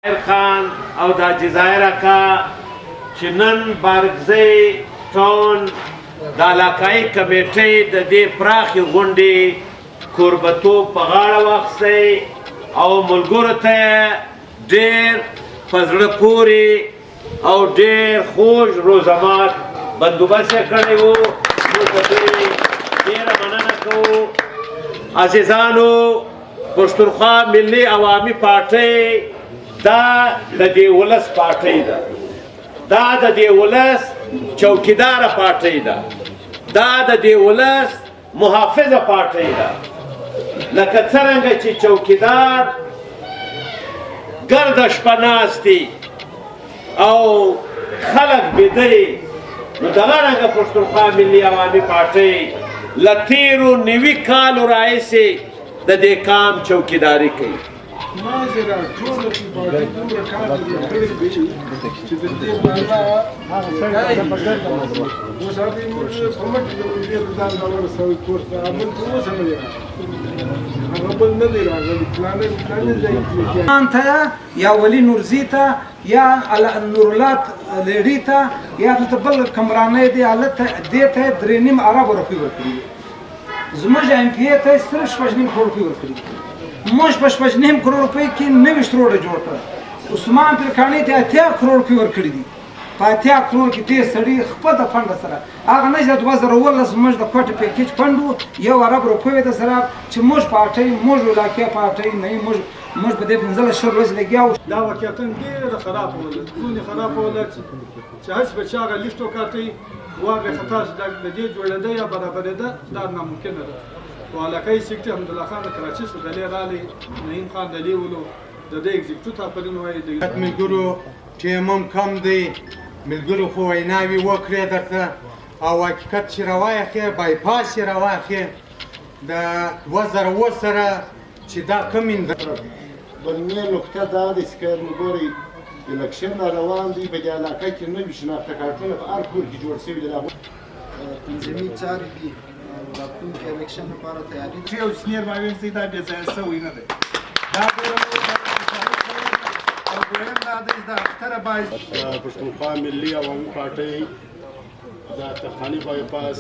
خان او د جزایر اکا چې نن بارګزی ټاون د علاقایي کمیټې د دې پراخې غونډې کوربتوب په غاړه واخیستی او ملګرو ته ډېر په زړه پورې او ډېر خوږ روزمات بندوبست یې کړی و. موږ د دوی ډېره مننه کوو. عزیزانو، پښتونخوا ملي عوامي پارټۍ دا د دې ولس پارټۍ ده، دا د دې ولس چوکیداره پارټۍ ده، دا د دې ولس محافظه پارټۍ ده. لکه څرنګه چې چوکیدار ګرده شپه ناست دي او خلک بیده دي، نو دغه رنګه پښتونخوا ملي عوامي پارټۍ له تېرو 90 کالو راهیسې د دې کام چوکیداري کوي. ناظره ټوله کې باندې دومره کار کړی دی چې د دې بالا هغه څنګه اوس هغه موږ په مټ د دې ځان دا ورسوي کوړه امن څه سملی هغه بل نه دی راغلی پلان دی ته یا ولی نورزی ته یا نورلات لېډي ته یا دلته بل کمرانۍ دی هلته دې ته 3.5 ارب روپۍ ورکړي. زموږ ایم پی ای ته صرف 6.5 کروڑ روپۍ ورکړي. موږ په 6.5 کروڑ روپۍ کې 90 روډه جوړ کړه. عثمان پیرکاني ته 80 کروڑ روپۍ ورکړي دي. په 80 کروڑ کې دې سړي خپل د فنډ سره هغه نه چې 2019 موږ د کوټ پیکیج فنډو 1 ارب روپۍ د سره چې موږ پارټۍ موږ علاقې پارټۍ نه موږ په دې 15 شهر ورځ لګیاو. دا واقعیتاً ډېره خراب وله ځینې خراب وله چې هیڅ بچه هغه لیسټو کاټي واقع خطا د دې جوړېده یا برابرېده دا ناممکنه ده. په علاقایي سیکټر حمدالله خان د کراچۍ څخه دلې راغلی، نعیم خان دلې ولو د دې اګزیکټیو تاپرین وایي د ملګرو ټیم هم کم دی، ملګرو خو ویناوې وکړې درته او حقیقت چې راواخې بایپاس یې راواخې د 2008 سره چې دا کمین بلنې نقطه دا ده چې که ګورئ الکشن روان دی په دې علاقه کې نوي شناخته کارتونه په هر کور کې جوړ شوي دي. تنظیمي چارې دي راتلونکي الکشن لپاره تیاري چې یو سینیر معاون دی دا بې ځایه شوی نه دی. دا او دویم دا دی د اختره باعث پښتونخوا ملي عوامي پارټۍ د ترخاني بایپاس